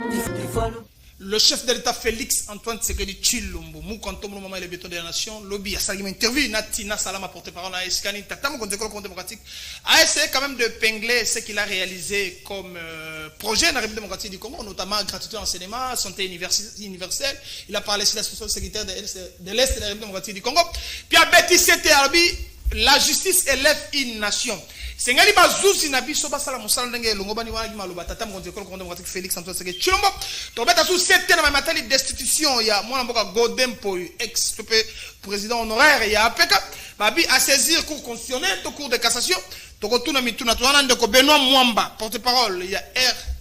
Le chef de l'État Félix Antoine Tshisekedi Tshilombo, Moukantom, le moment et le béton de la nation, lobby a salué interview, Natina Salama porte-parole à Eskani, Tatam, contre démocratique, a essayé quand même de pingler ce qu'il a réalisé comme projet dans la République démocratique du Congo, notamment gratuité en cinéma, santé universelle. Il a parlé sur la situation sécuritaire de l'Est de la République démocratique du Congo. Puis à Betty Seterbi, la justice élève une nation. Sengali bazuzi na biso basala musala ndenge longo bani wana maloba tata mokonzi ko démocratique Félix Antoine Tshisekedi Tshilombo to beta sous cette na matali destitution ya mwana mboka Godempo ex président honoraire ya apeka babi à saisir cour constitutionnelle to cour de cassation to ko tuna mituna to wana ndeko Benoît Mwamba porte-parole ya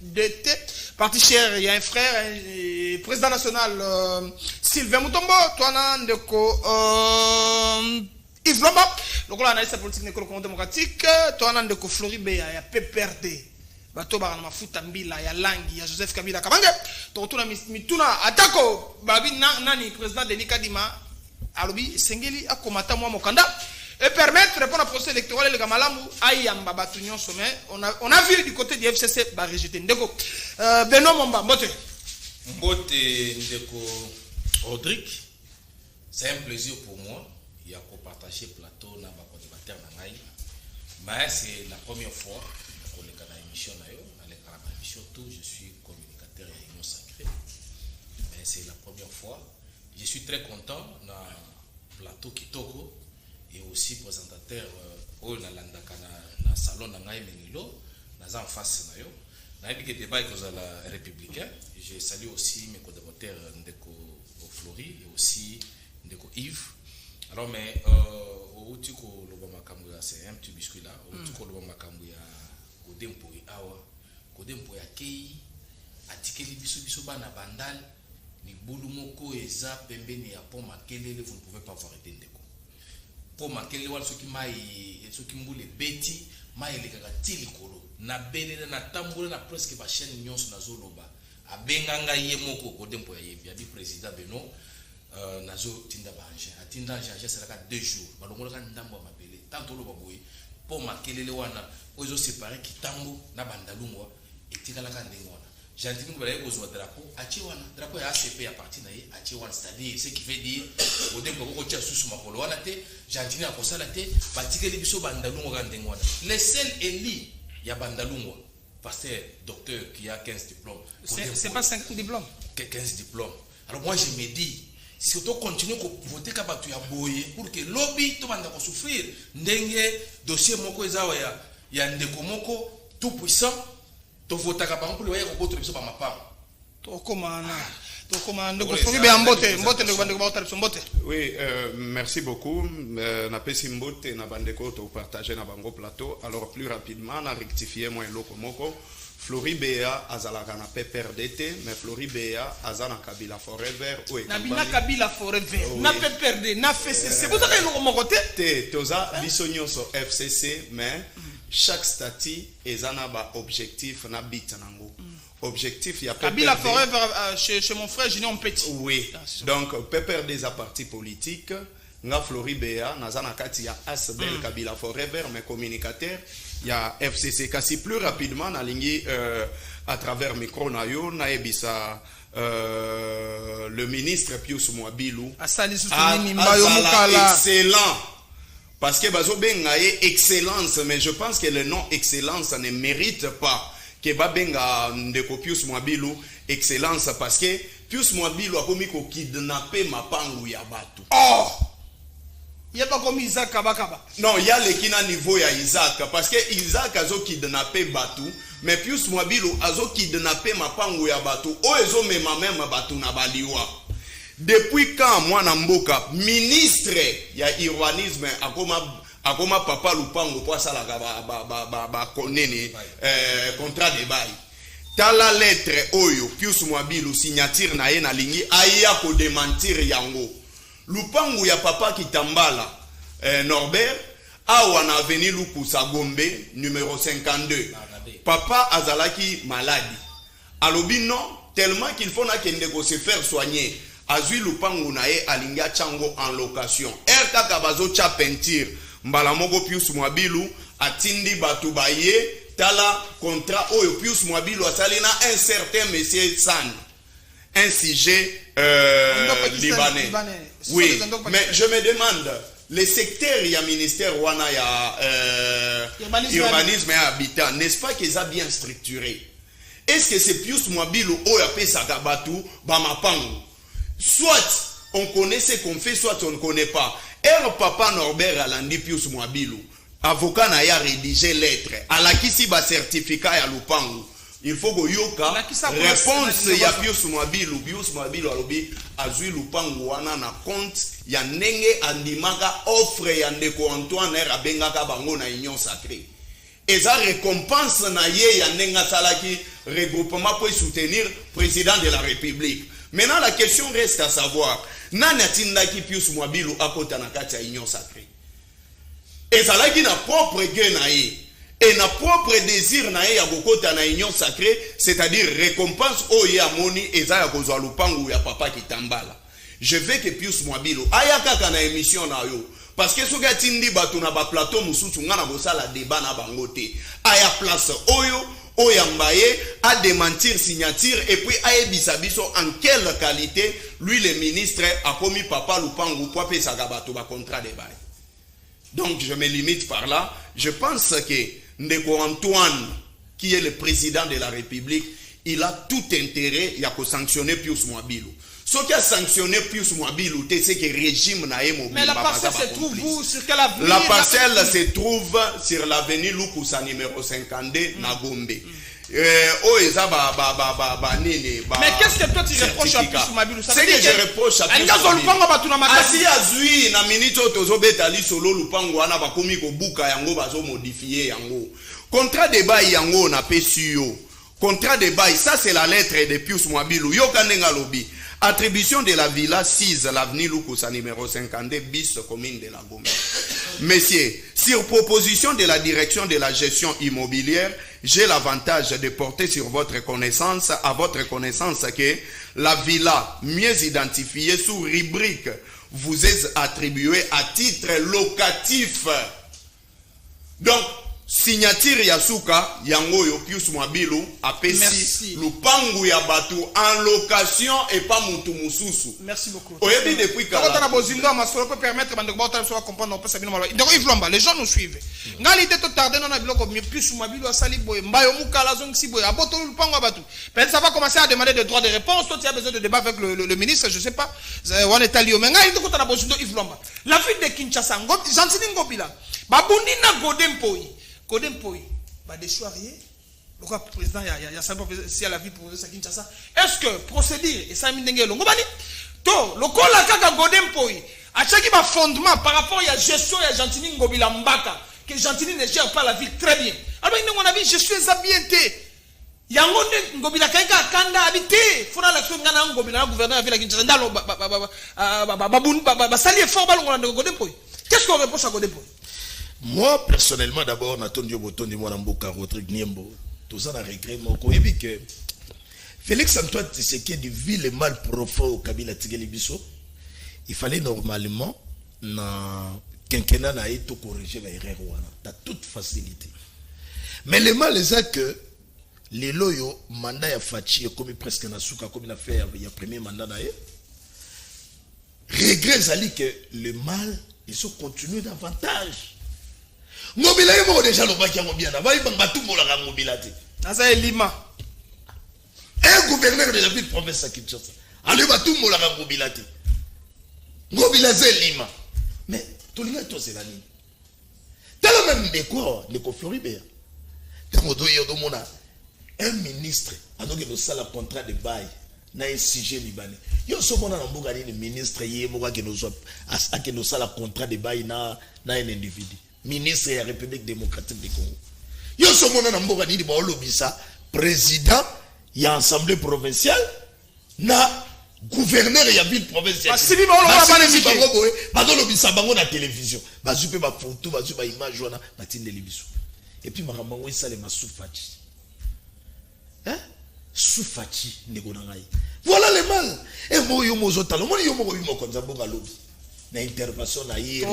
RDT parti cher il y a un frère président national Sylvain Mutombo to wana ndeko Yves Lomba, donc là, on a eu sa politique démocratique, toi, on a de Flori Béa, il y a PPRD, bato ba na mafuta mbila ya langi ya Joseph Kabila Kabange, to retourna mituna atako babi nani président Denis Kadima alobi sengeli akomata mwa mokanda et permettre répondre à procès électoral le gamalamu ayamba batunyon sommet. On a vu du côté du FCC ba rejeter ndeko Benoît Mwamba mbote ndeko Rodrigue, c'est un plaisir pour moi. Il y a partager plateau na ba débatteur na ngai mais c'est la première fois qu'on est dans l'émission na yo na l'émission tout je suis communicateur et union sacré mais c'est la première fois je suis très content na plateau Kitoko et aussi présentateur au na landaka na salon na ngai menilo na en face na yo na bi que débat que la républicain je salue aussi mes co-débatteurs ndeko Flori et aussi ndeko Yves. Alors, mais, c'est un petit biscuit là. Godempo ya kei, atikeli biso bana bandal, ni boulou moko eza pembeni ya pont Makelele, vous ne pouvez pas voir ndeko. Pont Makelele wala soki mbule beti, mai le kaka tilikolo. Na belele na tamboule na presque ba chaîne nyonso na zoloba. Abenganga ye moko Godempo ya yebi, abi président Beno. Nazo tinda banje atinda anje c'est là 2 jours balongola ka ndambo mabele tanto lo baboyi po Makelele wana ozo séparer kitambo na bandalungwa etikala ka ndengwana jantini ko balaye kozwa drapeau achi wana drapeau ya ACP ya parti na ye achi wana c'est-à-dire ce qui veut dire Godempo ko tia susu makolo wana te jantini akosala te batikeli biso bandalungwa ka ndengwana les seuls élits ya bandalungwa pasteur docteur qui a 15 diplômes c'est pas 5 diplômes 15 diplômes. Alors moi je me dis si on continue à voter kabatu ya boye pour que lobby to banda ko souffrir ndenge dossier moko ezawa ya ndeko moko tout puissant to vota ka ba pour le ko botre biso ba mapam to komana ndeko Flori be mbote ndeko bandeko ba otala mbote. Oui, merci beaucoup. Na pesi mbote na bandeko to partager na bango plateau. Alors plus rapidement na rectifier moi loko moko Flori Béa azalaka na PPRD mais Flori Béa azana Kabila Forever na bina Kabila Forever na PPRD na FCC vous avez le moko te toza biso nyonso FCC mais chaque statut ezana ba objectif na bit nango objectif ya Kabila Forever chez mon frère Junior Petit. Oui, donc PPRD za parti politique nga Flori Béa nazana kati ya Asbel Kabila Forever mais communicateur il y a FCC kasi plus rapidement na lingi à travers micro na yo na ebisa le ministre Pius Mwabilu excellent parce que bazo benga excellence mais je pense que le nom excellence ne mérite pas que ba benga ndeko Pius Mwabilu excellence parce que Pius Mwabilu akomi ko kidnapper mapangu ya batu. Oh, il n'y a pas comme Isaac Kabakaba. Non, il y a le kina niveau ya Isaac parce que Isaac azo kidnappé batu mais Pius Mwabilu azo kidnappé mapangu ya batu o ezo mema même batu na baliwa. Depuis quand moi na mboka ministre ya urbanisme akoma papa lupango po sala ba konene contrat de bail. Tala lettre oyo Pius Mwabilu signature na ye na lingi aya ko démentir yango. Lupangu ya papa Kitambala Norbert awa na avenue Lukusa Gombe numéro 52 papa azalaki malade alobi non tellement qu'il faut na kende ko se faire soigner azui lupangu na ye alinga chango en location kaka bazo cha peinture mbala moko Pius Mwabilu atindi batu baye tala contrat oyo Pius Mwabilo asali na un certain monsieur San, un sujet libanais. Oui, mais je me demande, le secteur, il y a ministère wana, il y a urbanisme et habitat, n'est-ce pas qu'ils ont bien structuré? Est-ce que c'est Pius Mwabilo ou appelé Sakabatu, Bamapangu? Soit on connaît ce qu'on fait, soit on ne connaît pas. Et papa Norbert Alandi Pius Mwabilo, avocat n'a ya rédigé lettre, à la kisi ba certificat ya Lupangu. Il faut que yoka réponse ya Pius Mwabilo, Pius Mwabilo alobi azui Lupangu wana na compte ya nenge andimaka offre ya ndeko Antoine Rabengaka bango na union sacrée. Et ça récompense na ye ya nenga salaki regroupement pour soutenir président de la République. Maintenant la question reste à savoir, nani atindaki Pius Mwabilo akota na kati ya union sacrée. Et ça là qui na propre gain na ye. Et na propre désir na ya kokota na union sacrée, c'est-à-dire récompense oye amoni eza ya kozwa lupangu ya papa Kitambala. Je veux que Pius Mwabilo aya kaka na émission na yo parce que soki atindi bato na ba plateau mususu ngana bosala débat na bango te. Aya place oyo Oyambaye a démentir signature et puis a ebisabiso en quelle qualité lui le ministre a commis papa Lupangu pour appeler sa gabato ba contrat de bail. Donc je me limite par là. Je pense que Ndeko Antoine, qui est le président de la République, il a tout intérêt à sanctionner Pius Mwabilo. Ce qui a sanctionné Pius Mwabilo, c'est que le régime n'a pas mobile. Mais la parcelle se trouve où? Sur quelle avenue? La parcelle se trouve sur l'avenue Lukusa numéro 52, Nagombe. Mais qu'est-ce que toi tu reproches à Pius Mwabilo? C'est que je reproche à Pius Mwabilo. Asi azui na minito tozobetali solo lupango wana bakomi ko buka yango bazo modifier yango. Contrat de bail yango na pesio. Contrat de bail, ça c'est la lettre de Pius Mwabilo. Yo kanenga lobi. Attribution de la villa 6, l'avenue Lukusa numéro 52, bis commune de la Gombe. Messieurs, sur proposition de la direction de la gestion immobilière, j'ai l'avantage de porter sur votre connaissance, à votre connaissance que la villa mieux identifiée sous rubrique vous est attribuée à titre locatif. Donc, signature Yasuka, Yangoyo, Pius Mwabilo, apesi Lupangu ya batu en location et pas Moutou Moussousou. Merci beaucoup. Oyebi depuis quand on a besoin de peut permettre de comprendre un peu ça. Donc, Yves Lomba, les gens nous suivent. Dans l'idée de tarder dans la bloc, Pius Mwabilo a sali boy, Mbayo Mukala Zongsi boy, Aboto Lupangu à batu. Peut-être ça va commencer à demander des droits de réponse. Toi, tu as besoin de débat avec le ministre, je ne sais pas. On est allé au Menga, il faut qu'on a besoin de Yves Lomba. La ville de Kinshasa, Jantini Ngobila, Babunina Godempoi. Kodempoi, des soirées, le président, il y a ça si à la vie pour Kinshasa. Est-ce que procédure et ça m'indengue le ngobani? To, le col la kaka Godempoi, à chaque fondement par rapport à la gestion de Jantini Ngobila Mbaka, que Jantini ne gère pas la vie très bien. Alors, mon avis, je suis habienté. Yango Ngobila Kaika Kanda habité. Faudra la chose Ngana Ngobila, gouverneur de la Kinshasa, Basali est fort ballon de Godempoi. Qu'est-ce qu'on reproche à Godempoi? Moi, personnellement, d'abord, Natondio Boton de Mwanamboka, Rodrigue Niembo, tout ça, on a regret, et puis que Félix Antoine Tshisekedi vit le mal profond au Kabila Tigeli Bisso. Il fallait normalement, dans quinquennat, tout corriger l'erreur, dans toute facilité. Mais le mal, c'est que les loyaux, mandat à Fachi, comme presque Nasuka, comme il a fait il y a premier mandat d'ailleurs, regret, c'est que le mal, ils sont continués davantage. Ngobila yemo déjà le baki ngobia na vai banga tout mola ngobila te asa elima un gouverneur de la ville province à Kinshasa allez ba tout mola ngobila te ngobila zelima mais tout le monde c'est la nuit tellement même de quoi de Floribert quand do yo do mona un ministre anoke no sala contrat de bail na un sujet libanais yo so mona na mboka ni ministre yemo ka ke no so a ke no sala contrat de bail na un individu ministre de la République démocratique du Congo. Yo somona na mboka ni ba olobisa président ya assemblée provinciale na gouverneur ya ville provinciale. Asibi ba olobisa ba olobisa bango na télévision. Ba zupe ba photo, ba zupe ba image wana ba tindeli biso. Et puis makamba ngo isale masufachi. Hein? Sufachi ndeko na ngai. Voilà le mal. Et mo yo mo zotalo, mo yo mo ko bimo konza mboka lobi. Na intervention na yé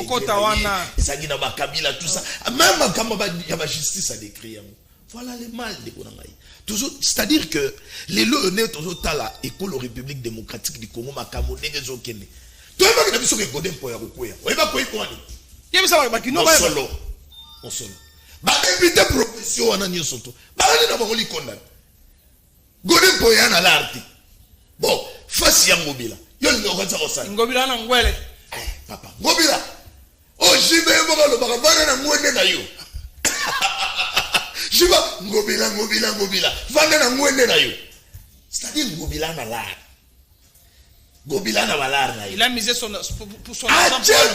ça qui na bakabila tout ça même comme il y a la justice à décrire Voilà le mal de Konangaï. C'est-à-dire que les lois ne toujours la école République démocratique du Congo Makamo Nengezo Kene. Tu vas pas que Godem pour Yakuya. Oui, pas quoi quoi. Il y a ça qui non solo. On solo. Ba député profession wana nyosoto. Ba na ba ngoli kondan. Godem pour yana l'arti. Bon, face ya Ngobila. Yo le okaza osala. Ngobila na ngwele. Papa, Ngobila. Oh, jibe mo lo ba ba na ngwele na yo. Jiba Ngobila. Vanda na ngwele na yo. C'est-à-dire Ngobila na l'art. Ngobila na balar na yo. Il a misé pour son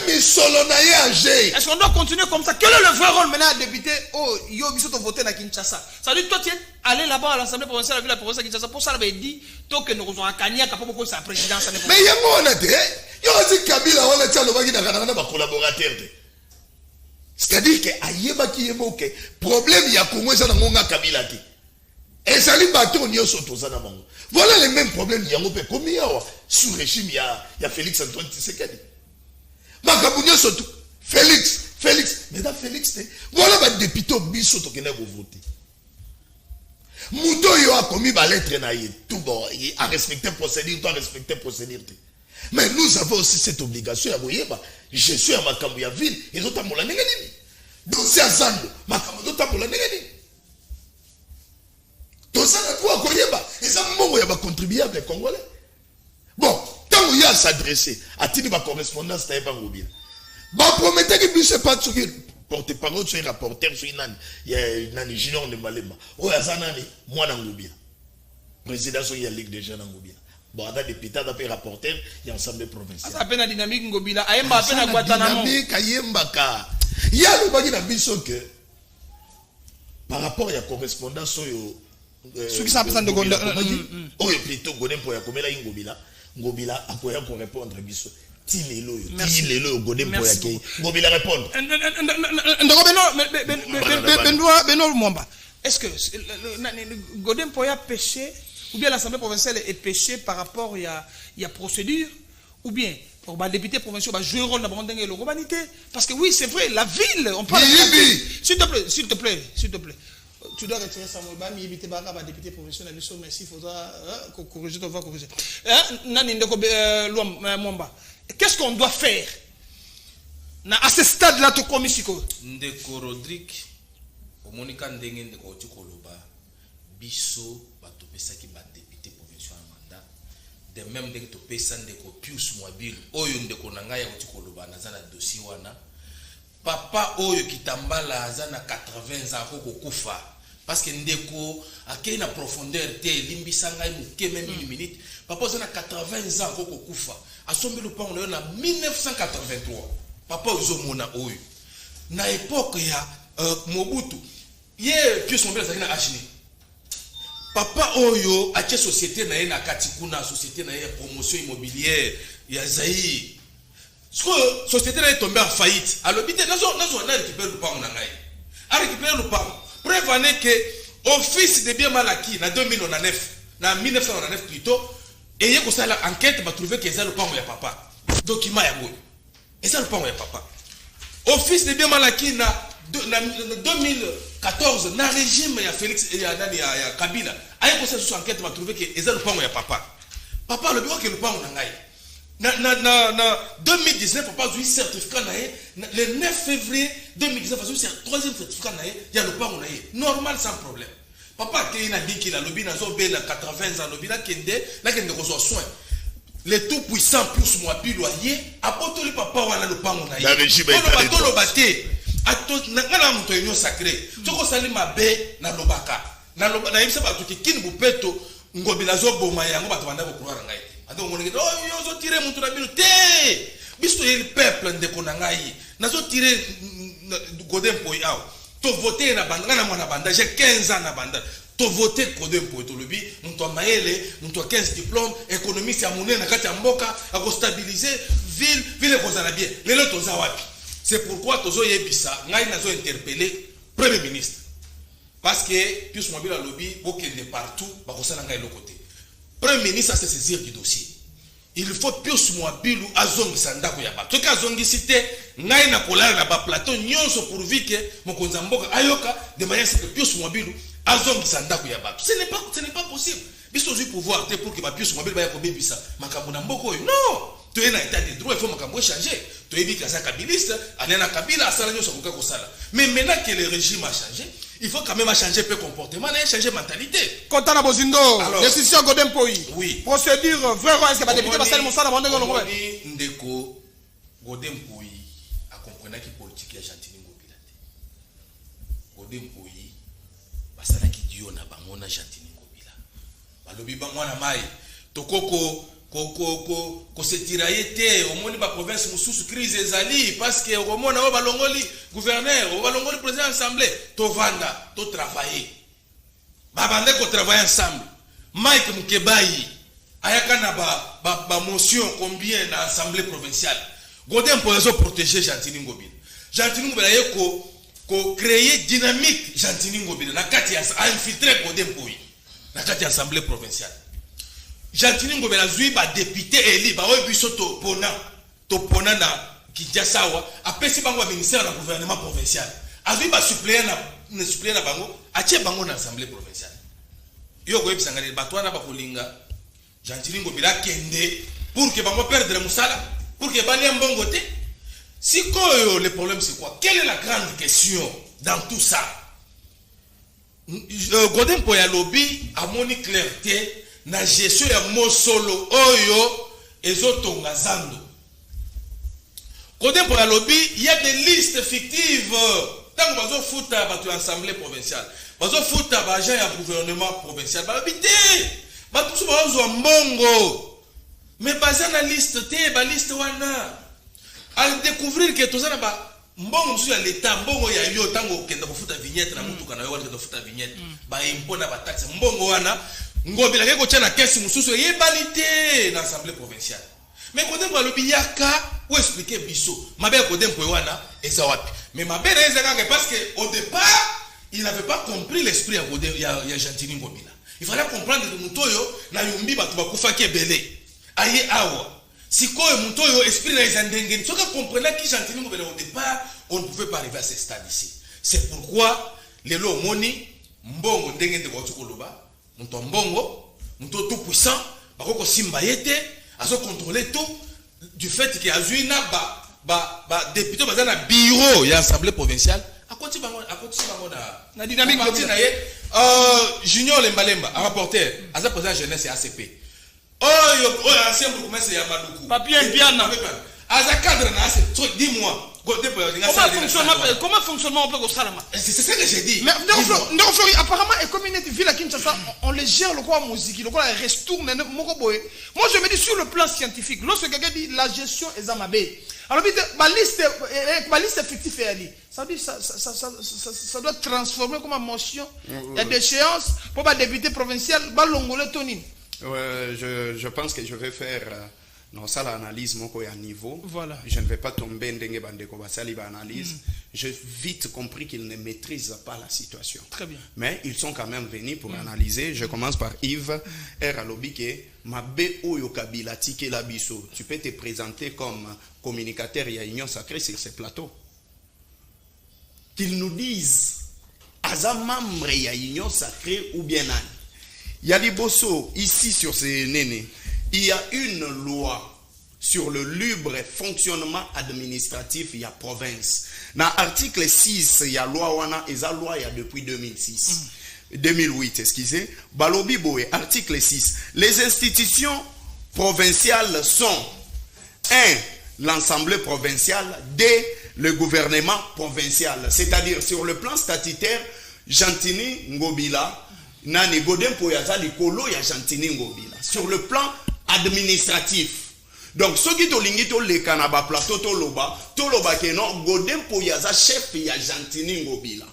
Est-ce qu'on doit continuer comme ça? Quel est le vrai rôle maintenant député? Oh, yo biso to voter na Kinshasa. Ça veut dire toi tu es allé là-bas à l'Assemblée provinciale avec la province de Kinshasa pour ça avait dit toi que nous avons un Kanya qui a pas beaucoup sa présidence. Mais yango on a dit yo dit Kabila wala tchalo baki na kana ba collaborateur. C'est-à-dire que ayeba ki yeboke problème ya Congo ça na ngonga Kabila ti. Et ça li bateau nyoso to za na bango. Voilà les mêmes problèmes yango pe komi yawa sous régime ya Félix Antoine Tshisekedi. Makabu nyoso to Félix, mais dans Félix voilà ba député biso to kena ko voter. Muto yo a commis ba lettre na ye tout bon, il a respecté procédure, mais nous avons aussi cette obligation à boyeba. Je suis à Makambu ya ville, ils ont tamola ngeni. Donc c'est Azando, Makambu do tamola ngeni. Tout ça na quoi koyeba, et ça mongo ya ba contribuable congolais. Bon, tant il y a s'adresser à tini ba correspondance ta ba ngobila. Ba promettait que bi c'est pas tout porte-parole sur rapporteur sur nani, il y a nani junior de Malema. O ya zanani mwana ngobila. Président sur la Ligue des jeunes ngobila. Bon, on a des députés, on a des rapporteurs, il y a ensemble provincial. Ça peine la dynamique Ngobila. Ayemba peine à Guantanamo. Dynamique Ayemba ka. Il y a le bagage d'ambition que par rapport à la correspondance ceux qui s'appellent de Gonda. Oh, plutôt Godem pour ya komela Ngobila. Ngobila a quoi pour répondre à biso. Tilelo Godem pour ya kei. Ngobila répondre. Benoît Mwamba. Est-ce que Godem pour ya péché? Ou bien l'Assemblée provinciale est péché par rapport à la procédure, ou bien pour les députés provinciaux jouer un rôle dans la urbanité. Parce que oui, c'est vrai, la ville, on parle de s'il te plaît. Tu dois retirer ça, moi, mais éviter les députés provinciaux, mais s'il faudra corriger, on va corriger. Qu'est-ce qu'on doit faire à ce stade-là, tu commis Siko? Ndeko Rodrigue, au Monica Ndenge Ndeko Tukoloba, Bisso, Batopesaki, député provincial mandat, de même dès que tu payes Ndeko Pius Mwabil, Oyo Ndeko Nangaya Tukoloba, Nazana dossier wana, papa Oyo Kitambala, Azana 80 ans, Koko Kufa, parce que Ndeko a une profondeur, Limbisanga, même une minute, papa Azana 80 ans, Koko Kufa, a sombi le pan, on est en 1983. Papa Ozomona Oyo. Na époque ya Mobutu, ye Pius Mwabil Azana Achini. Papa Oyo a une société na ye na Katikuna, société na ye promotion immobilière, ya Zaï. Ce société est tombée en faillite. Alors, on a récupéré le pan. On a récupéré le pan. Preuve année que office de bien mal acquis, en 2009, en 1909 plutôt, et il y a l'enquête, va trouver que c'est le pan où il y a papa. Document ya boy. Et c'est le pan où il y a papa. Office de bien mal acquis, en 2014, dans le régime, il y a Félix et il y a Kabila. Il y a une enquête, va trouver que c'est le pan où il y a papa. Papa, le bureau que le pan où il y a. En 2019, papa a eu un certificat. Le 9 février 2019, il y a eu un troisième certificat. Il y a le pas normal sans problème. Papa a dit qu'il a lobby dans 80 ans, lobby là qu'il reçoit soin. Le tout puissant plus moi puis loyer, apporte le papa ou le pas on a. La régime est allée. Le bâté. À tout na moto union sacré. Tu ko sali mabe na lobaka. Na lobaka na yebisa ba to ki bu peto ngobila zo boma yango ba to banda ko croire ngai. Donc on dit, oh, ils ont tiré mon tour à biso le peuple de Konangaï. Ils ont tiré Godem Poyao. Tu voté na banda, na banda, j'ai 15 ans na banda. Tu voté Godem Poyao. Tu l'as nous t'as maïlé, nous t'as 15 diplômes, économiste à mouné, na kati mboka, à stabiliser, ville est bien. Les autres wapi. C'est pourquoi Tozo Yebisa, n'a interpellé Premier ministre. Parce que, puis mobile à lobby, beaucoup de partout, bah, on s'en a l'autre côté. Premier ministre a se saisir du dossier. il faut Pius Mwabilu azongisa ndako ya bato. Soki azongisi te ngai na kolala na ba plateau nyonso pourvu que mokonzi mboka ayoka de manière que Pius Mwabilu azongisa ndako ya bato. Ce n'est pas possible. Biso zi pouvoir te pour que ba Pius Mwabilu ba yakobebisa makambo na mboka oyo. Non, tu es na état de droit, il faut makambo changer. Tu es dit que ça kabiliste, anena kabila asala nyonso koka kosala. Mais maintenant que le régime a changé, il faut quand même changer peu comportement, changer mentalité. Kontana Bozindo, décision Godem Poi. Oui. Procédure, vraiment, est-ce que les députés vont mon salaire le Ndeko Godem Poi a compris que politique est gentille ngobila. Godem Poi, basala ki dio na bangona gentille ngobila. Balobi bangwana mai, tokoko ko se tirailler au monde ba province mususu crise ezali parce que au monde ba balongoli gouverneur au balongoli président assemblée to vanda to travailler ba bande ko travailler ensemble Mike Mukebai ayaka na ba motion combien na assemblée provinciale Godem pour les protéger Gentini Ngobila Gentini Ngobila ko créer dynamique Gentini Ngobila na kati ya infiltrer Godem Poi na kati ya assemblée provinciale Gentini Ngobila zui ba député éli ba oyo biso to pona na Kinshasa apesi bango ministère na gouvernement provincial azui ba suppléant na bango atie bango na assemblée provinciale yo ko ebisanga ba twana ba kolinga Gentini Ngobila kende pour que bango perdre musala pour que bali mbongo te sikoyo le problème c'est quoi quelle est la grande question dans tout ça Godem Poi lobby a moni clarté na gestion ya mosolo oyo ezotonga zando. Godem Poi lobby, il y a des listes fictives. Tant que bazo futa batu assemblée provinciale, bazo futa ba agent ya gouvernement provincial, ba habité. Ba tout bazo mbongo. Mais basé na liste te, ba liste wana. Al découvrir que tout ça ba mbongo msusu ya l'état, mbongo ya yo tango kenda kufuta vignette na mutu kana yo kenda kufuta vignette, ba impona ba taxe mbongo wana. Ngobila ke kotia na kesi mususu yebalite na assemblée provinciale. Mais Godem Poi lobi yaka ou expliquer biso. Mabe Godem Poi wana eza wapi. Mais mabe eza kanga parce que au départ, il n'avait pas compris l'esprit ya Godem ya Gentini Ngobila. Il fallait comprendre que mutoyo na yumbi batu bakufa ke belé. Aye awa. Sikoyo mutoyo esprit na eza ndengeni. Soka comprenait que Gentini Ngobila au départ, on ne pouvait pas arriver à ce stade ici. C'est pourquoi lelo moni mbongo ndengeni de koloba. Mon bongo, mon tout puissant, bako simba yete, aso contrôler tout du fait que azuina ba député bazana bureau ya assemblée provinciale, à côté bango na dynamique parti na ye Junior Lembalemba, rapporteur, asa président jeunesse et ACP. Ancien bourgmestre ya Maluku. Papier Biana. Asa cadre na ACP. Dis-moi. Comment fonctionne on peut au Salama? C'est ça que j'ai dit. Mais apparemment, et comme il est ville à Kinshasa, on les gère le quoi musique, le quoi restourne. Moi je me dis sur le plan scientifique, lorsque quelqu'un dit la gestion est amabé, alors ma liste effective est allée. Ça veut dire ça doit transformer comme une motion. Il y a des échéances pour le député provincial, Balongole Tony. Je pense que je vais faire. Non, ça l'analyse mon à niveau. Voilà. Je ne vais pas tomber dans bandeko basali analyse. J'ai vite compris qu'ils ne maîtrisent pas la situation. Très bien. Mais ils sont quand même venus pour analyser. Je commence par Yves Eralobike. Mabe oyo kabila tike la biso. Tu peux te présenter comme communicateur et union sacrée sur ces plateaux. Qu'ils nous disent azamamre ya union sacrée ou bien nani. Yali Bosso ici sur ces nénés. Il y a une loi sur le libre fonctionnement administratif, il y a province. Dans l'article 6, il y a loi wana, et la loi il y a depuis 2008, excusez. Balobi Boé, article 6. Les institutions provinciales sont 1. L'Assemblée provinciale, 2. Le gouvernement provincial. C'est-à-dire, sur le plan statutaire, Gentini Ngobila, Nani Godem Poi yaza likolo ya Gentini Ngobila. Sur le plan administratif. Donc, ceux qui ont l'ingi to le kanaba plateau to loba ke non Godem Poi yaza chef ya Gentini Ngobila.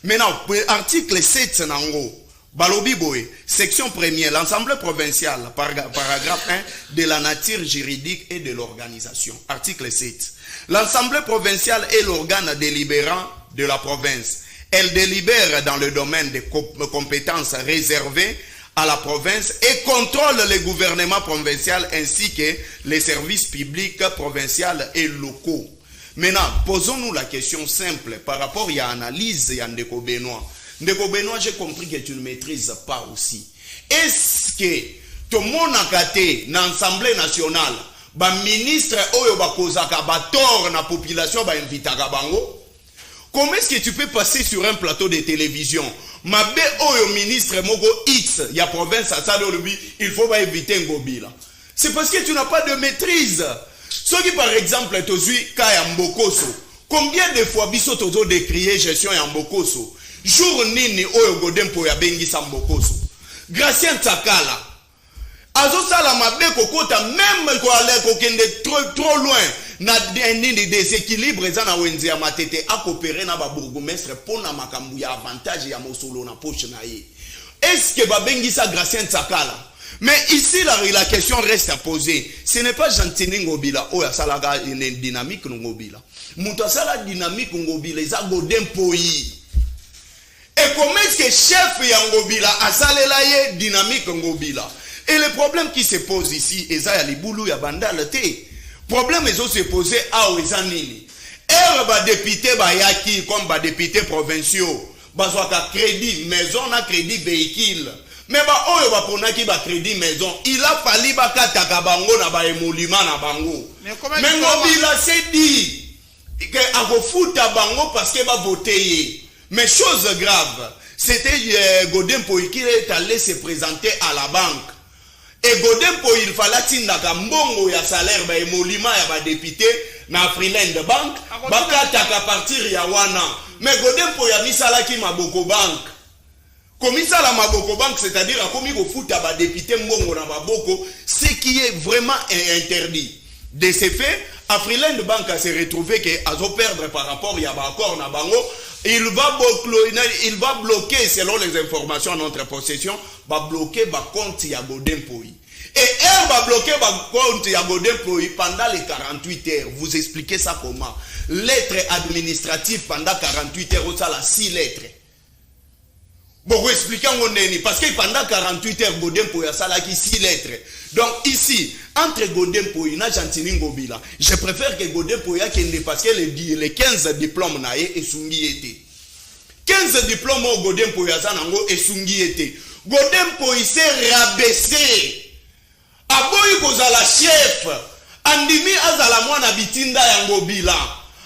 Maintenant, article 7 nango. Balobi Boé, section première, l'Assemblée provinciale, paragraphe 1, de la nature juridique et de l'organisation. Article 7. L'Assemblée provinciale est l'organe délibérant de la province. Elle délibère dans le domaine des compétences réservées à la province et contrôle le gouvernement provincial ainsi que les services publics provinciaux et locaux. Maintenant, posons-nous la question simple par rapport à l'analyse de Ndeko Benoît. Ndeko Benoît, j'ai compris que tu ne maîtrises pas aussi. Est-ce que tout le monde a gâté dans l'Assemblée nationale, ba ministre oyo ba kozaka ba tort na population ba invitaka bango? Comment est-ce que tu peux passer sur un plateau de télévision? Mabe oyo ministre moko X ya province à Salolobi, il faut pas éviter Ngobila. C'est parce que tu n'as pas de maîtrise. Ceux qui par exemple te suivent Kaya Mbokoso, combien de fois biso tozo décrier gestion ya Mbokoso? Jour nini oyo Godempo ya bengi sa Mbokoso. Gracien Tsakala. Azo sala mabe kokota même ko aller kokende trop loin na des déséquilibres za na wenze ya matete a coopérer na ba bourgmestre pour na makambu ya avantage ya mosolo na poche na ye. Est-ce que ba bengi sa Gracien Tsakala? Mais ici la question reste à poser. Ce n'est pas Gentini Ngobila oya sala ga une dynamique Ngobila. Muta sala dynamique Ngobila za Godempo yi. Et comment est-ce que chef ya Ngobila a salela ye dynamique Ngobila? Et le problème qui se pose ici, Eza ya Liboulou ya Bandal te. Problème est se posé à Oezanini. Et ba député ba yaki comme ba député provinciaux, ba soit crédit maison na crédit véhicule. Mais ba oyo ba ponaki ba crédit maison, il a fallu ba kataka bango na ba émolument na bango. Mais Ngobila s'est dit que a refuta bango parce que ba voter. Mais chose grave, c'était Godempo qui est allé se présenter à la banque. Et Godempo il fallait tindaka mbongo ya salaire ba émolument ya ba député na Freeland Bank bakataka partir ya wana. Mais Godempo ya misala ki Maboko Bank. Komisa la Maboko Bank, c'est-à-dire a commis au foot à ba député mbongo na Maboko, ce qui est vraiment interdit. De ce fait, à Freeland Bank a se retrouvé que azo perdre par rapport ya ba accord na bango. Il va bloquer, selon les informations en notre possession, va bloquer le compte de Godempo. Et elle va bloquer le compte de Godempo pendant les 48 heures. Vous expliquez ça comment? Lettre administrative pendant 48 heures, ça a 6 lettres. Bon, vous expliquez parce que pendant 48 heures, Godempo a ça 6 lettres. Donc ici, entre Godempo et Gentini Ngobila, je préfère que Godempo ait parce que les 15 diplômes et Sungi étaient. 15 diplômes au Godempo et Sungi étaient. Godempo il s'est rabaissé. Aboyi kozala chef. Andimi azala mwana bitinda ya Ngobila.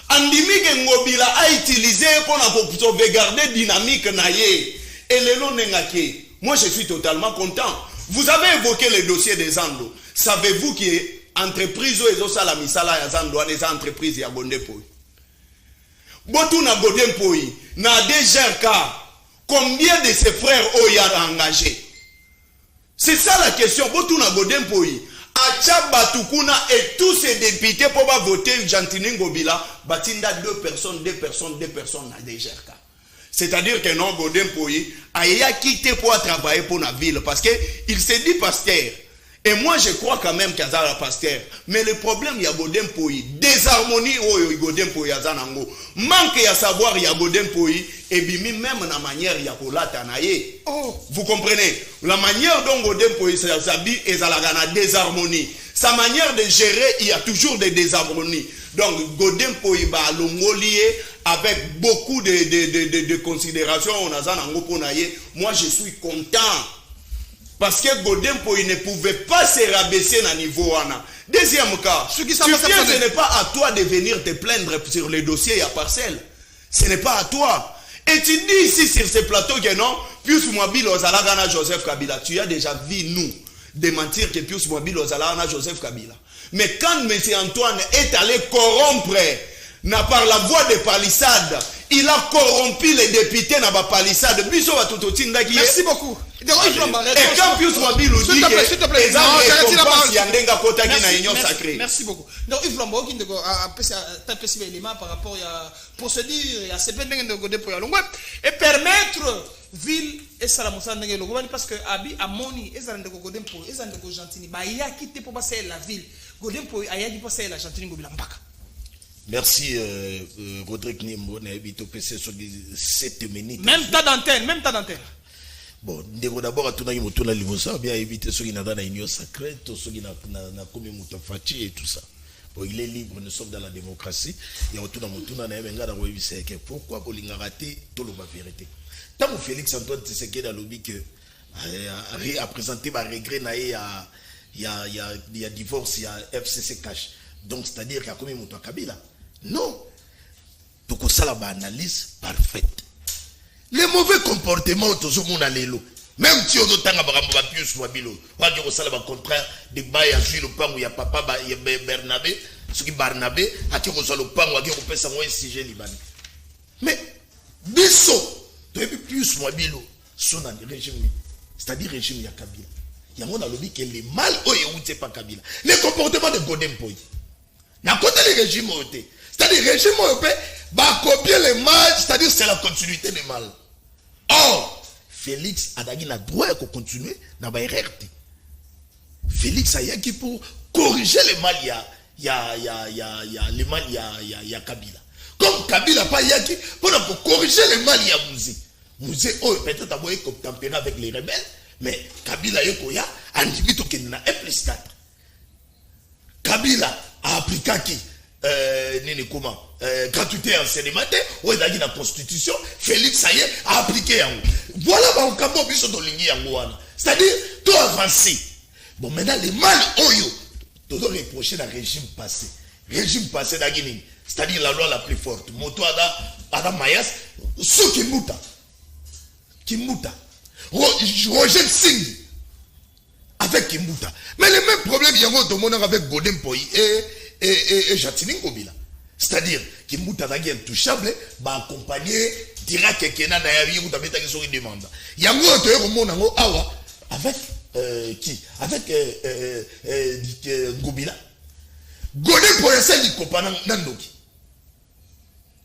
Andimi ke Ngobila a utilisé pour sauvegarder dynamique naye. Et le long nengake. Moi je suis totalement content. Vous avez évoqué le dossier des Zando. Savez-vous que entreprise ou la misala ya Zando les entreprises ya Godempo? Botou na Godempo na DGRK, combien de ses frères ont engagé? C'est ça la question. Botou na Godempo Acha Batukuna et tous ces députés pour voter Gentini Ngobila, batinda 2 personnes na DGRK. C'est-à-dire que non, Godempo a quitté pour travailler pour la ville parce qu'il s'est dit pasteur. Et moi je crois quand même qu'il y a un pasteur. Mais le problème, il y a Godempo, désharmonie, Godempo, manque à savoir, il y a Godempo, et même la manière, il y a Kolata naye. Vous comprenez? La manière dont Godempo s'habille est la désharmonie. Sa manière de gérer, il y a toujours des désharmonies. Donc Godempo il va l'homolier avec beaucoup de considérations. Moi je suis content. Parce que Godempo il ne pouvait pas se rabaisser à niveau Anna. Deuxième cas, ce n'est pas à toi de venir te plaindre sur les dossiers à parcelle. Ce n'est pas à toi. Et tu dis ici sur ce plateau que non, Pius Mobile Ozalagana Joseph Kabila. Tu as déjà vu nous démentir que Pius Mobile Ozalagana Joseph Kabila. Mais quand M. Antoine est allé corrompre par la voie des palissades, il a corrompu les députés dans la palissade. Merci beaucoup. Et quand Pius Mobile dit que merci beaucoup. Donc il faut un petit élément par rapport à la procédure, à ce et permettre ville et Salamosa parce que Abi Amoni et Zandeko Godempo et Zandeko Gentini il a quitté pour passer la ville. Godempo a dit passer la Gentini Ngobila Mbaka. Merci Rodrigue Nimbo, on a 7 minutes. Même tas d'antenne. Bon, d'abord à tourner mon tour à l'Imosa, bien éviter ceux qui n'ont pas la union sacrée, tous ceux qui n'ont commis mon et tout ça. Bon, il est libre, nous sommes dans la démocratie. Et on tourne mon tour dans la même pourquoi pour l'ingarate tout le vérité. Tant que Félix Antoine Tshisekedi a lobby que a présenté ma regret, il y a divorce, il y a FCC cash. Donc, c'est-à-dire qu'il y a combien de Kabila? Non. Donc, ça, la analyse parfaite. Les mauvais comportements, tout le monde a les lots. Même si on a un pius ou un bilo, on a un contraire de bail à jouer le pan où il y a papa Bernabé, ce qui Barnabé, à qui on a le pan ou à qui on peut savoir si j'ai libanais. Mais, biso, tu as vu pius ou un bilo, son régime, c'est-à-dire régime, il y a Kabila. Il y a mon lobby qui est le mal, oh, il n'y a pas Kabila. Les comportements de Godem Poy. N'a côté les régimes, c'est-à-dire les régimes, on peut copier les mal, c'est-à-dire c'est la continuité des mal. Or, Félix a le droit de continuer dans la RRT. Félix a qui pour corriger les mal, il y a Kabila. Comme Kabila pas yaki pour corriger les mal, il y a Mouzé. Mouzé, oh, peut-être avoir comme tempéré avec les rebelles, mais Kabila Yokoya a individu qui n'a 1+4. Kabila a appliqué qui gratuité enseignement, ou dans la constitution, Félix ça y est, a appliqué en haut. Voilà mon cambo biso de ligne en c'est-à-dire, tout avancé. Bon, maintenant, les mal oyo, tout doit reprocher le régime passé. Régime passé dans Guinée, c'est-à-dire la loi la plus forte. Moto Adam Mayas, ceux qui mouta. Roger Singh, avec Kimbuta. Mais le même problème, il y a un avec Godem Poy et Jatini Ngobila. C'est-à-dire, Kimbuta va être intouchable, va accompagner, dira que Kena Nayavi ou Tabeta qui sont une demande. Il y a un autre awa avec qui? Avec Ngobila. Godem Poy c'est l'ikopana nandoki.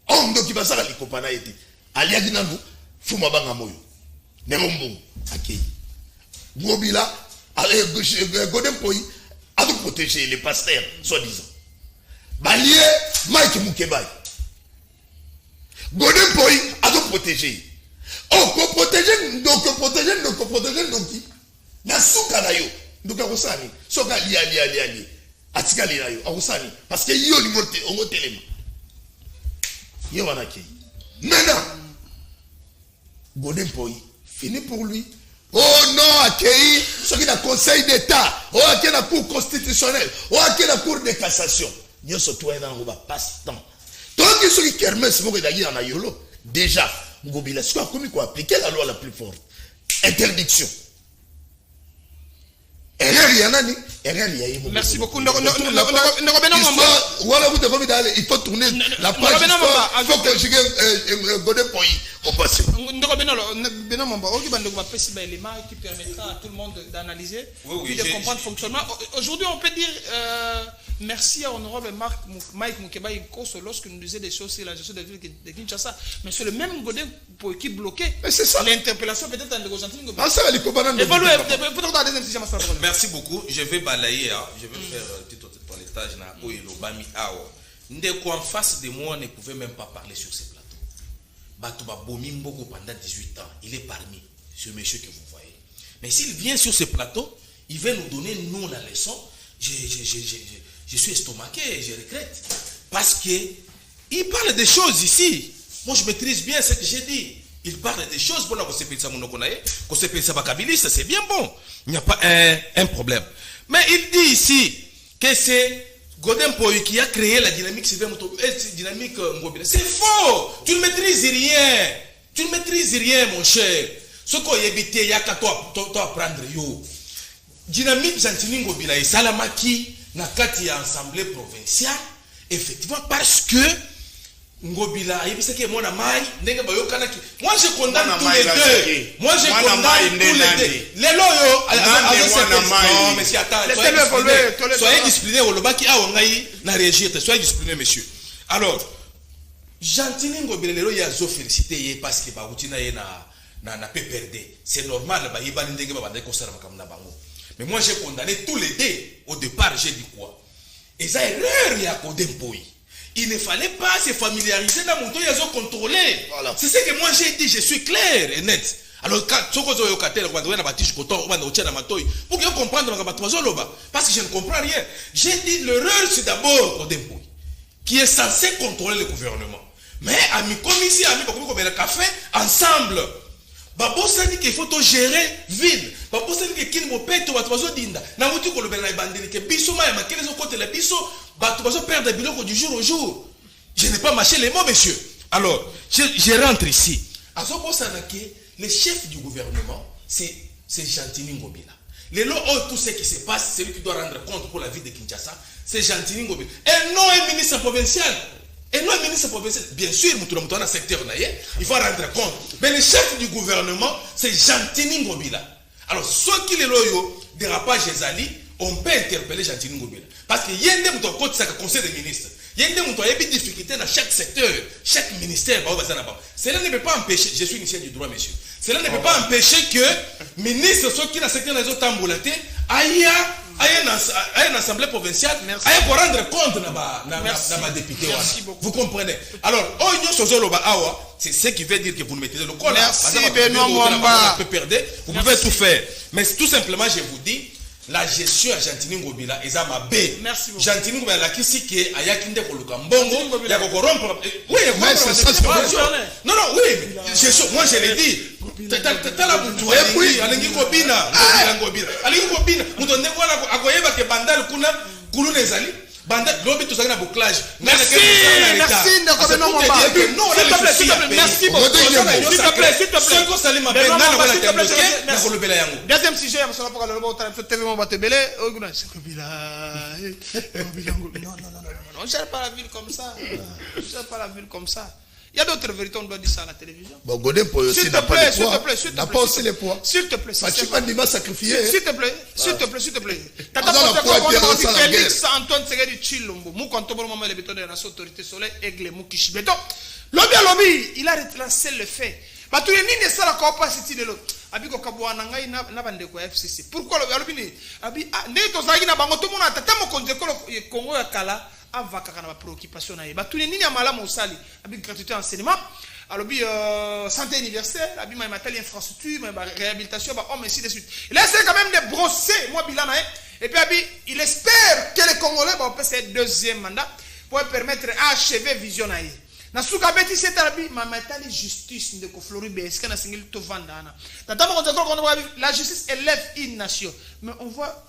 On doki basara l'ikopana été. Aliagi nandu, fuma banga moyo. Nerombo, akei. Ngobila, Godem Poy a de protéger les pasteurs, soi-disant. Balié, Mike Moukebaï. Godem Poy a de protéger. Oh, qu'on protéger, donc qui? Na souka na yo. Donc, on s'en est. Soka li. Atika li na yo. On s'en est. Parce que yo li mote, on mote les mains. Yo wanake. Maintenant, Godem Poy, fini pour lui. Oh non, accueilli, ce qui est le Conseil d'État, oh, accueilli la Cour constitutionnelle, oh, accueilli la Cour de cassation. Nous sommes tous dans le passe-temps. Tant que ceux qui kermessent, c'est d'ailleurs en ayolo. Déjà, Ngobila, ce qu'on a appliquer la loi la plus forte. Interdiction. Merci beaucoup. Il faut tourner la page. Il faut conjuguer Godem Poy au passé. Qui permettra à tout le monde d'analyser et de comprendre le fonctionnement. Aujourd'hui, on peut dire merci à honorable Mike Moukebaï lorsque nous disait des choses sur la gestion de la ville de Kinshasa. Mais c'est le même Godem Poy qui bloquait l'interpellation peut-être en négociation. Merci beaucoup. Je vais balayer, je vais faire un petit toilettage. Ndeko en face de moi ne pouvait même pas parler sur ces plateaux. Batouba Bomi Mboko pendant 18 ans, il est parmi ce monsieur que vous voyez. Mais s'il vient sur ce plateau, il va nous donner nous la leçon. Je suis estomaqué, je regrette. Parce qu'il parle des choses ici. Moi je maîtrise bien ce que j'ai dit. Il parle des choses pour la Kabiliste, c'est bien bon. Il n'y a pas un problème. Mais il dit ici que c'est Godem Poy qui a créé la dynamique dynamique Ngobila. C'est faux. Tu ne maîtrises rien. Tu ne maîtrises rien, mon cher. Ce qu'on a évité, il y a qu'à toi apprendre. Dynamique Jantini Ngobila et Salamaki n'a qu'à y assemblée provinciale. Effectivement, parce que Ngobila, moi je condamne tous les deux. Moi je condamne tous les deux. Les loyaux, non, monsieur, attends. Soyez discipliné, soyez discipliné, monsieur. Alors, Jantini Ngobila, les loyaux, ils ont félicité parce que na PPRD. C'est normal, mais moi j'ai condamné tous les deux. Au départ, j'ai dit quoi? Et ça erreur, il y a Godem Poy. Il ne fallait pas se familiariser dans mon temps, ils ont contrôlé. Voilà. C'est ce que moi j'ai dit, je suis clair et net. Alors, quand tu as un catel, on a bâti coton, on a un matoy. Pour que vous compreniez parce que je ne comprends rien. J'ai dit l'erreur, c'est d'abord Odempoui, qui est censé contrôler le gouvernement. Mais, à mi commissi, à mi comme le café, ensemble. Babo sani qu'il faut gérer ville. Babo sani que kin mo peto ba bazo dinda. Na mutu ko lobela bandeli que biso ma ma kelezo côté la biso ba bazo perdre biloko du jour au jour. Je n'ai pas mâché les mots, monsieur. Alors, je rentre ici. Azobo sanake, le chef du gouvernement, c'est Jantini Ngobila. Les lots, tout ce qui se passe, c'est lui qui doit rendre compte pour la vie de Kinshasa, c'est Jantini Ngobila. Et non un ministre provincial. Et non, le ministre provincial, bien sûr, nous sommes dans le secteur, il faut rendre compte. Mais le chef du gouvernement, c'est Jantini Ngobila. Alors, ceux qui les loyaux, dérapage Ezali, on peut interpeller Jantini Ngobila. Parce qu'il y a des gens qui sont conseil des ministres. Il y a des difficultés dans chaque secteur, chaque ministère. Cela ne peut pas empêcher, je suis initié du droit, monsieur. Cela ne peut pas empêcher que ministre, ceux qui dans le secteur des autres tambouletés, aille à une assemblée provinciale, aille pour rendre compte de ma députée. Vous comprenez? Alors, c'est ce qui veut dire que vous ne maîtrisez le col. Merci Benoît Mwamba. Vous pouvez tout faire. Mais tout simplement, je vous dis, la gestion à Jantini Ngobila est à ma baie. Merci beaucoup. Jantini Ngobila qui si que ayakinde koluka mbongo, il y a corrompre. Oui, mais c'est ça, non, oui, moi je l'ai dit. T'as la boutou. Et puis, alingi kobina, alingi kobina. Muto ndeko na akoyeba ke bandal kuna kulu nezali. Bandal lobi tout ça na bouclage. Merci Ndeko Benoît Mwamba. S'il te plaît, merci beaucoup. S'il te plaît. Deuxième sujet, on va parler de TV Mwamba Tebele. Non, on ne gère pas la ville comme ça. On ne gère pas la ville comme ça. Il y a d'autres vérités, on doit dire ça à la télévision. Bon, Godempo aussi n'a pas les poids. N'a pas aussi les poids. S'il te plaît. Fatima Ndima sacrifié. S'il te plaît. Tata Félix Antoine Tshisekedi Tshilombo. Mou quand on moment les bétons de la autorité soleil, aigle Moukishi béton. Lobby, il a retracé le fait. Bah tous les lignes ça la capacité de l'autre. Abiko kabwana ngai na bande ko FCC. Pourquoi le lobby abi neto zagi na bango tout le monde tata mo Congo ya kala. Avaka na préoccupation na ba tous les nini ya malamu osali avec gratuité enseignement alobi santé universelle abi ma matériel infrastructure ma réhabilitation ba homme ainsi de suite il essaie quand même de brosser moi bilan et puis abi il espère que les Congolais vont passer deuxième mandat pour permettre achever vision na suka beti c'est abi ma matériel justice de ko Floribé est-ce que na singil to vandana tata mo la justice élève une nation mais on voit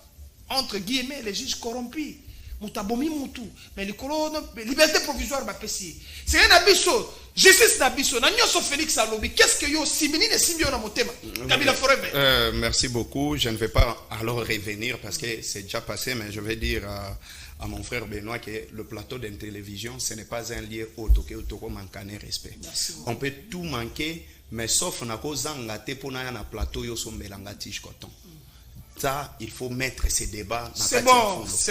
entre guillemets les juges corrompus. Mutabomi mutu mais le colonne liberté provisoire ba pesi c'est un abisso justice d'abisso na nyoso Félix alobi qu'est-ce que yo simini ne simbio na motema Kabila forever. Merci beaucoup, je ne vais pas alors revenir parce que c'est déjà passé, mais je vais dire à mon frère Benoît que le plateau d'une télévision ce n'est pas un lieu où on manque respect. On peut tout manquer mais sauf na ko zanga te pona na plateau yo sombelanga tige coton. Ça, il faut mettre ces débats. C'est bon. Alors, s'il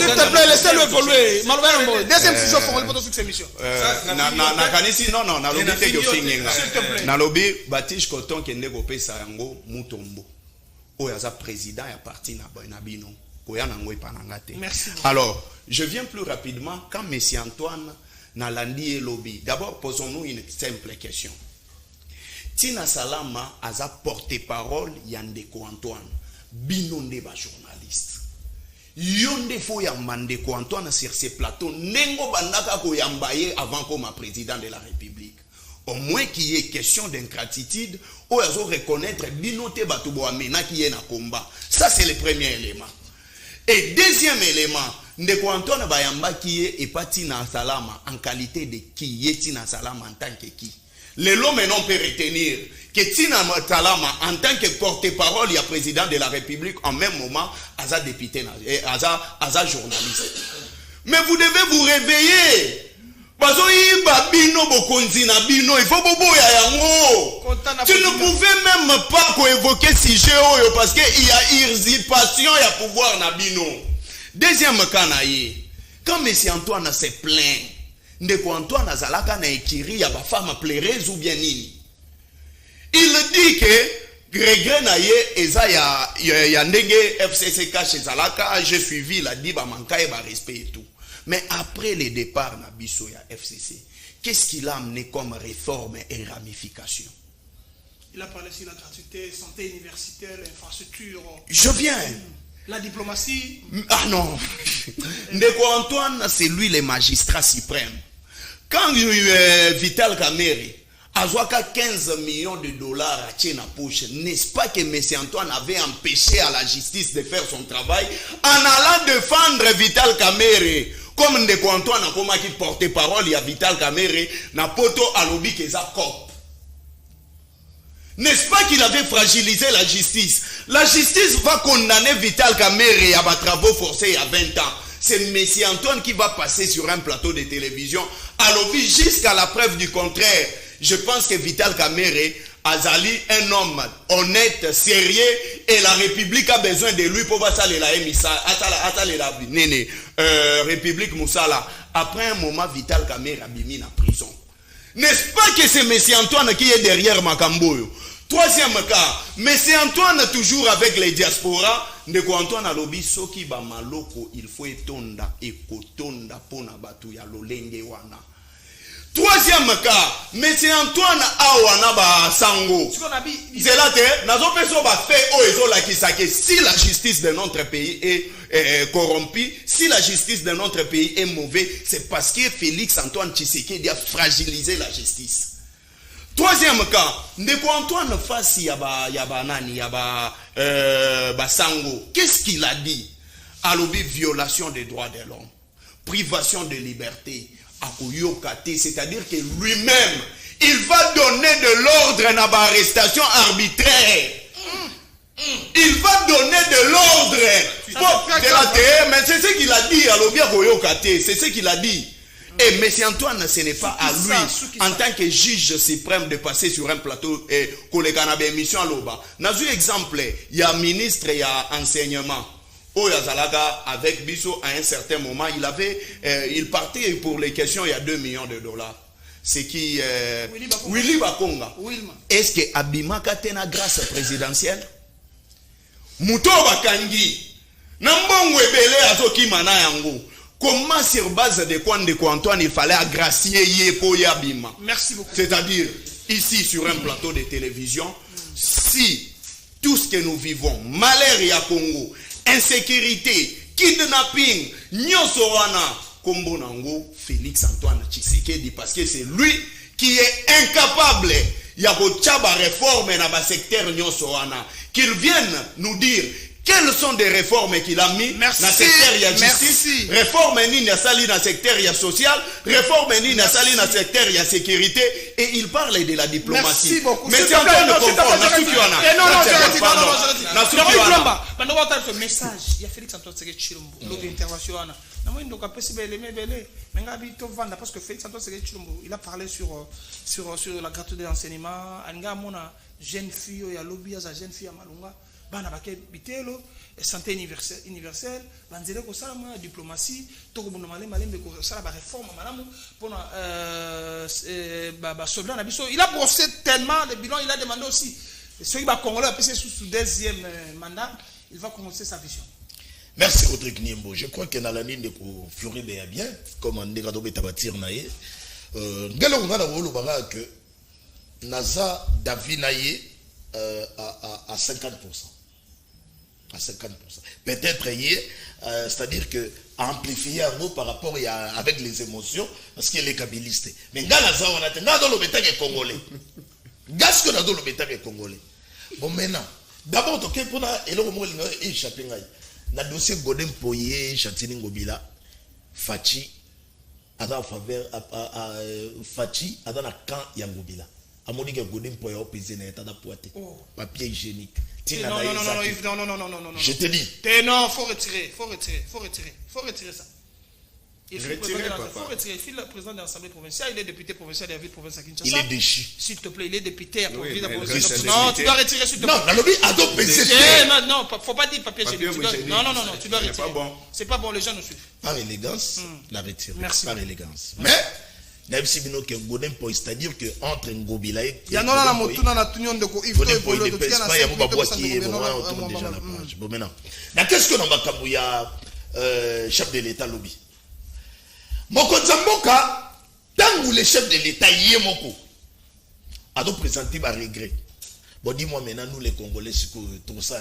te plaît, laissez-le évoluer. Deuxième sujet pour le poteau sur cette émission. Alors, je viens plus rapidement quand M. Antoine Nalandi et lobby. D'abord, posons-nous une simple question. Tina Salama a porte-parole Yandeko Antoine. Binonde ba journaliste. Yonde fo Yandeko Antoine sur ces plateaux. Nengo bandaka ko yambaye avant comme président de la République. Au moins qu'il y ait question d'ingratitude, ou à reconnaître Binote Batubo Amena qui est na combat. Ça, c'est le premier élément. Et deuxième élément, Ndeko Antoine Bayamba qui est pas Tina Salama en qualité de qui est Tina Salama en tant que qui. Le lot maintenant peut retenir que Tina Salama en tant que porte-parole, il y a président de la République en même moment, Aza député, Aza journaliste. Mais vous devez vous réveiller. Il faut tu ne pouvais même pas évoquer ce sujet parce qu'il y a usurpation et pouvoir na bino. Deuxième cas, quand M. Antoine se plaint, Ndeko Antoine Azalaka na ekiri ya ba femme pleureuse ou bien nini. Il dit que regret na ye eza ya ndenge FCCK chez Zalaka, j'ai suivi la dit ba manka et ba respect et tout. Mais après le départ Nabiso ya FCC, qu'est-ce qu'il a amené comme réforme et ramification? Il a parlé sur la gratuité, santé universitaire, infrastructure. Je viens. La diplomatie. Ah non. Ndeko Antoine, c'est lui le magistrat suprême. Quand Vital Kamerhe a 15 millions de dollars à Tchena poche, n'est-ce pas que M. Antoine avait empêché à la justice de faire son travail en allant défendre Vital Kamerhe? Comme Ndeko Antoine a comment qui portait parole, il y a Vital Kamerhe, na poto alobi keza cop. N'est-ce pas qu'il avait fragilisé la justice? La justice va condamner Vital Kamerhe à des travaux forcés il y a 20 ans. C'est M. Antoine qui va passer sur un plateau de télévision à l'objet jusqu'à la preuve du contraire. Je pense que Vital Kamerhe Azali, un homme honnête, sérieux, et la République a besoin de lui pour passer la République Moussala. Après un moment, Vital Kamerhe a mis en prison. N'est-ce pas que c'est M. Antoine qui est derrière Makamboyo? Troisième cas, M. Antoine toujours avec les diasporas. Ndeko Antoine a lobi soki ba maloko il faut etonda ekotonda pona batu ya lolenge wana. Troisième cas, M. Antoine awana ba sango. C'est là que nazo peso ba fait o ezo la kisake. Si la justice de notre pays est corrompue, si la justice de notre pays est mauvaise, c'est parce que Félix Antoine Tshisekedi a fragilisé la justice. Troisième cas, Ndeko Antoine face yaba nani yaba sango. Qu'est-ce qu'il a dit? Alobi violation des droits de l'homme, privation de liberté, akoyokate, c'est-à-dire que lui-même il va donner de l'ordre à l'arrestation arbitraire. Il va donner de l'ordre. Mais c'est ce qu'il a dit. Alobi akoyokate, c'est ce qu'il a dit. Et M. Antoine, ce n'est pas à lui, en tant que juge suprême, de passer sur un plateau et coller canabé émission à l'Oba. Dans un exemple, il y a ministre, il y a enseignement. Oyazalaga, avec Bisso, à un certain moment, il partait pour les questions, il y a 2 millions de dollars. C'est qui Willy Bakonga. Est-ce que Abimaka tena grâce présidentielle? Muto Bakangi. Nambongo ebele azoki mana yango. Comment sur base de quoi Ndeko Antoine il fallait agracier Yepo Yabima? Merci beaucoup. C'est-à-dire, ici sur un plateau de télévision, si tout ce que nous vivons, malheur ya Congo, insécurité, kidnapping, Nyosowana, Kombo Nango, Félix Antoine Tshisekedi, parce que c'est lui qui est incapable, Yakochaba réforme dans le secteur Nyosowana, qu'il vienne nous dire. Quelles sont des réformes qu'il a mis dans le secteur de la justice? Réforme ni dans le secteur social, réforme ni dans le secteur de la sécurité, et il parle de la diplomatie. Merci beaucoup. Mais c'est encore le confort. Non, message. Il y a Félix Antoine Chilombo. L'autre intervention. Parce que Félix Antoine Chilombo, il a parlé sur la gratuité de l'enseignement. Il y a une jeune fille, il y a lobby, il y a une jeune fille à Malunga. Bana baké bitelo santé universelle banzele ko sala ma diplomatie to ko bonamale malembe ko sala ba réforme malamu pona ba sauver na biso. Il a brossé tellement le bilan, il a demandé aussi ceux qui va congolais passer sous deuxième mandat, il va commencer sa vision. Merci Rodrigue Niembo. Je crois que dans la ligne de Floride est bien comme on dit Gadobe Tabatir naé ngelo on a na wolo banga que Naza Davinaye à 50%. À 50%. Peut-être c'est-à-dire que amplifier un mot par rapport avec les émotions, parce qu'il est kabiliste. Mais dans la zone, on a dans le bétail congolais. Gas que dans le bétail congolais. Bon, maintenant, d'abord, ok, pour et le moment, il échappé. Dans le dossier Godem Poye, Chatini Ngobila, Fachi, à la faveur, Fachi, à la camp Yangobila. À mon avis, Godem Poye, au pays de l'État d'Apoate. Papier hygiénique. Non. Je te dis. Non, faut retirer ça. Il faut retirer. Il est le président de l'Assemblée provinciale, il est député provincial de la ville provinciale Kinshasa. Il est déchu. S'il te plaît, il est député à la provinciale. Non, tu dois retirer s'il te plaît. Non, dans le but, adopte PCT. Non, faut pas dire papier hygiénique. Non, tu dois retirer. C'est pas bon, les gens nous suivent. Par élégance, la retire. Merci. Par élégance. Mais c'est-à-dire que entre Ngobila et il y a non la moto na tunyon de ko Ifto et Polo de Tiana c'est pas boîtier bon déjà la page. Bon maintenant. Mais qu'est-ce que on va kabouya chef de l'état lobby? mokonzi mboka tangu le chef de l'état yemoko a donc présenté ma regret. Bon, dis-moi maintenant, nous les Congolais, tout ça,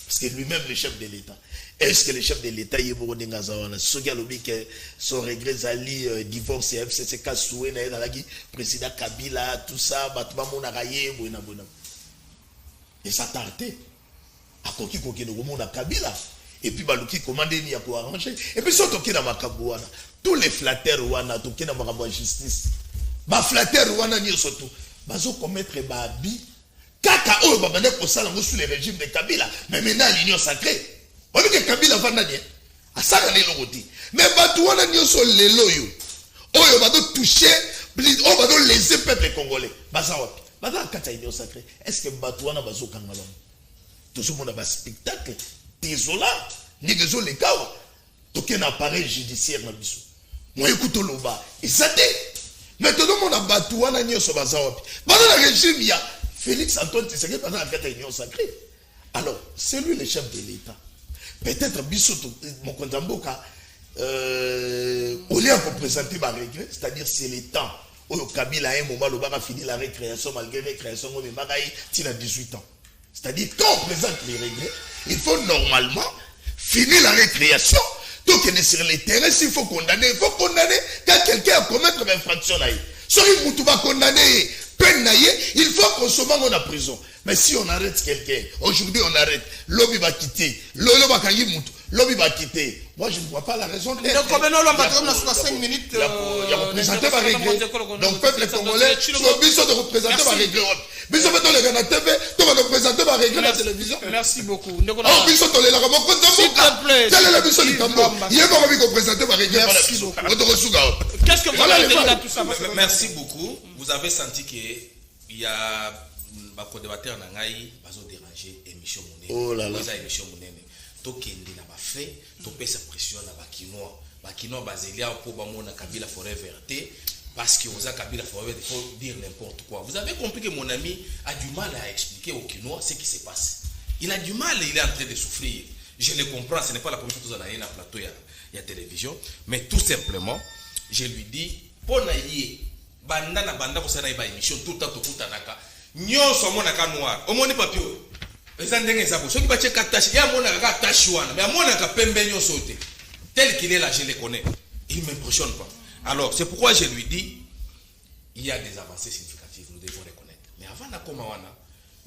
parce que lui-même le chef de l'état, est-ce que le chef de l'état yemoko dengazawana ce qui a lobby que son regret zali divorce et FCC soué na yalaki président Kabila tout ça batuma mona raye bona bona et ça tardé à koki koki no mona Kabila et puis baluki commandé ni pour arranger et puis surtout qui na makambo wana tous les flatteurs wana to qui na makambo justice ba flatteurs wana ni surtout bazo commettre ba bi kaka oyo babane ko sala sous le régime de Kabila mais maintenant l'union sacrée on dit que Kabila va nani a sala ne logoti mais batu wana ni so lelo yo oyo bado toucher oyo bado léser peuple congolais baza wapi baza kata l'union sacrée est-ce que batu wana bazo kangala tout ce monde ba spectacle désolant ni que zo le kawa toke na appareil judiciaire na biso moi écoute loba et ça maintenant mon batu wana ni so baza wapi baza na régime ya Félix Antoine Tshisekedi pendant la réunion sacrée. Alors, c'est lui le chef de l'État. Peut-être Bissot, mon Kontamboka, au lieu de présenter ma regret, c'est-à-dire c'est le temps où Kabila à un moment a fini la récréation, malgré la récréation, il a 18 ans. C'est-à-dire, quand on présente les regrets, il faut normalement finir la récréation. Donc, il est sur le terrain, s'il faut condamner, quand quelqu'un a commettre une infraction. Si il va condamner, il faut qu'on se mette en prison. Mais si on arrête quelqu'un, aujourd'hui on arrête, l'homme va quitter, l'homme va quitter. Moi je ne vois pas la raison de l'être. Donc, comme nous avons 5 minutes, il y a représenté par regret. Donc, peuple congolais, je suis obligé de représenter par regret. Mais si on met les gars à la TV, tu vas représenter par regret la télévision. Merci beaucoup. Oh, Bissot, on est là, s'il te plaît. Quelle est la mission du Cambo? Il y a encore envie de représenter par regret. Merci beaucoup. Qu'est-ce que vous avez dit dans tout ça? Merci beaucoup. Vous avez senti qu'il y a un co-débatteur qui va déranger l'émission Monene. Oh là là. L'émission Monene. Tokende na ba fait, topé sa pression na ba kinois. Ba kinois bazelia pour ba mona Kabila forever té parce que oza Kabila forever il faut dire n'importe quoi. Vous avez compris que mon ami a du mal à expliquer aux kinois ce qui se passe. Il a du mal, il est en train de souffrir. Je le comprends, ce n'est pas la première fois que vous en avez un plateau il y a télévision, mais tout simplement, je lui dis pour naïe banda na banda ko sana ba émission tout le temps to kutanaka. Nyonso mona ka noir. O moni papier. Eza ndenge eza bo. Soki ba cheka tache, ya mona ka tache wana, mais mona ka pembe nyonso te. Tel qu'il est là, je le connais. Il ne m'impressionne pas. Alors, c'est pourquoi je lui dis il y a des avancées significatives, nous devons reconnaître. Mais avant na koma wana,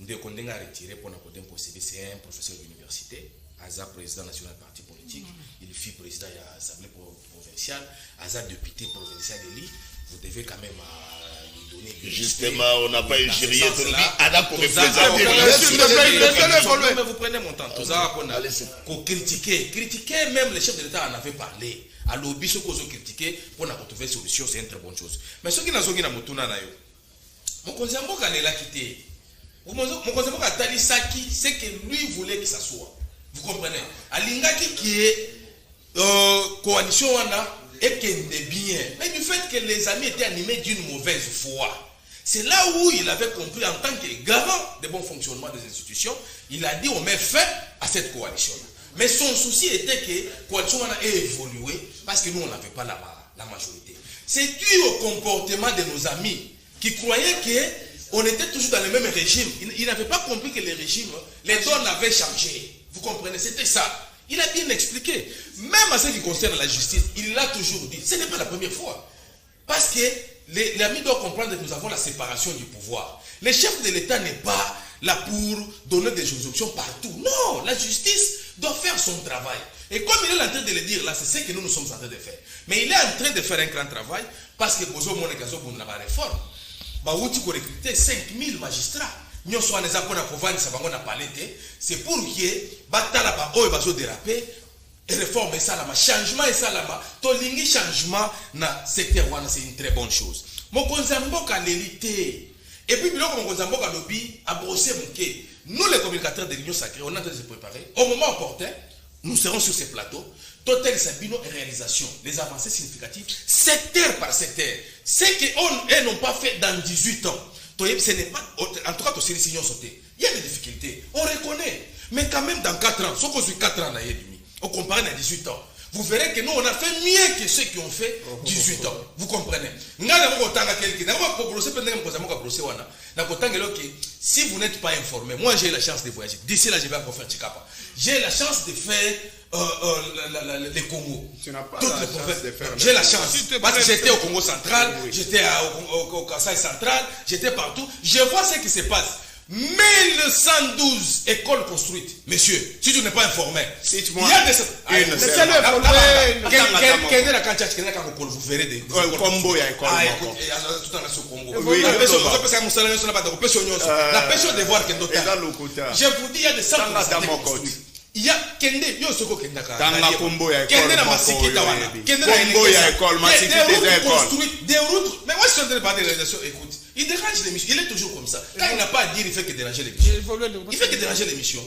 ndeko ndenga retiré pour na côté posséder, c'est un professeur d'université, Aza président national du parti politique, il fut président de l'Assemblée provinciale, Aza député provincial de l'île. Vous devez quand même lui donner. Justement, on n'a pas injurié tout le monde. Ada pour représenter. Mais vous prenez mon temps. Pour critiquer, même le chef de l'État en avait parlé. À l'objet, ce qu'on a critiqué, pour trouver une solution, c'est une très bonne chose. Mais ce qui n'a pas motuna na yo. Mon conseiller Mboka l'a quitté. Mon conseiller Mboka Talisaki, c'est que lui voulait que ça soit. Vous comprenez? Alingaki qui est coalition et qu'il est bien. Mais du fait que les amis étaient animés d'une mauvaise foi, c'est là où il avait compris en tant que garant du bon fonctionnement des institutions, il a dit on met fin à cette coalition. Mais son souci était que la coalition a évolué parce que nous on n'avait pas la majorité. C'est dû au comportement de nos amis qui croyaient qu'on était toujours dans le même régime. Ils n'avaient pas compris que les régimes, les donnes avaient changé. Vous comprenez? C'était ça. Il a bien expliqué. Même à ce qui concerne la justice, il l'a toujours dit. Ce n'est pas la première fois. Parce que les amis doivent comprendre que nous avons la séparation du pouvoir. Le chef de l'État n'est pas là pour donner des injonctions partout. Non, la justice doit faire son travail. Et comme il est en train de le dire là, c'est ce que nous sommes en train de faire. Mais il est en train de faire un grand travail parce que Bozo Monekazo pour la réforme. Baouti pour recruter 5000 magistrats. C'est pour que batala ba oyo bazo déraper et réforme et salama changement et salama to lingi changement na secteur wana c'est une très bonne chose. Mon konzamboka l'élité et puis biloko mon konzamboka lobby a brossé monké. Nous les communicateurs de l'Union sacrée on est en train de se préparer au moment opportun. Nous serons sur ces plateaux. Total Sabino et réalisation, les avancées significatives secteur par secteur. Ce qu'ils n'ont pas fait dans 18 ans. Ce n'est pas, en tout cas, il y a des difficultés. On reconnaît. Mais quand même, dans 4 ans, ce qu'on suit 4 ans, on compare à 18 ans. vous verrez que nous, on a fait mieux que ceux qui ont fait 18 ans. Vous comprenez? Si vous n'êtes pas informé, moi j'ai la chance de voyager. D'ici là, je vais encore faire Tchikapa. J'ai la chance de faire les Congo. Tu n'as pas la chance de faire. J'ai la chance. Parce que j'étais au Congo central, j'étais au Kasaï central, j'étais partout. Je vois ce qui se passe. 1112 écoles construites. Monsieur, si tu n'es pas informé, il y a des... Vous verrez des... Combo ya école. La pêche au devoir que d'autres. Je vous dis, il y a des centres de santé construits. Il y a Kende, yo soko Kenda ka. Tanga combo ya école. Kende na masikita wana. Kende na combo ya école, masikita des écoles. Des routes. Mais moi je suis en train de parler de réalisation, écoute. Il dérange l'émission. Il est toujours comme ça. Quand il n'a pas à dire, il fait que déranger l'émission. Il fait que déranger l'émission.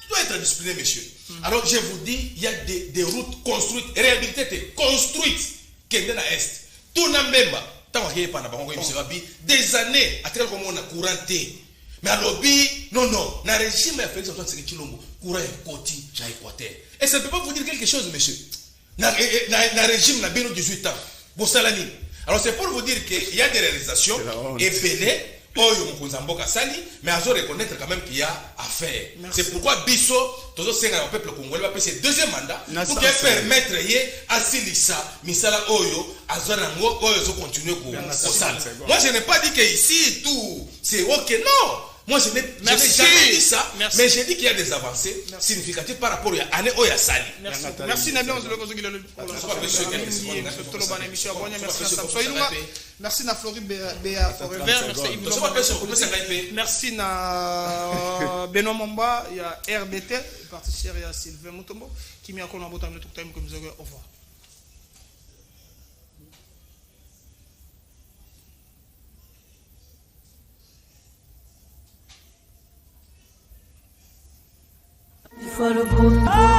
Tu dois être discipliné, monsieur. Alors je vous dis, il y a des routes construites, réhabilitées, construites. Kende na est. Tout na memba. Tant qu'il y a pas na bango des années à travers comment on a couranté. Mais à lobby, non, dans le régime de Félix Antoine Tshisekedi Tshilombo, courant est côté, j'ai Équateur. Et ça ne peut pas vous dire quelque chose, monsieur. Dans le régime, de 18 ans, bon salani. Alors c'est pour vous dire qu'il y a des réalisations épelées, mais à reconnaître quand même qu'il y a à faire. C'est pourquoi Bisso, tous les peuple congolais va passer deuxième mandat pour permettre à Silissa, Misala Oyo, à Zanango, Oyo continuer au Sal. Moi je n'ai pas dit que ici tout c'est ok, non. Moi je n'ai jamais dit ça, mais j'ai dit qu'il y a des avancées significatives par rapport à l'année Oya Sali. Merci Nabi, on se le pose. Merci na Flori Béa Forever, merci na Benoît Mamba, il y a RDT, parti cher il y a Sylvain Mutombo qui m'a connu en bout de tout temps comme ça. Au revoir. Il faut le bon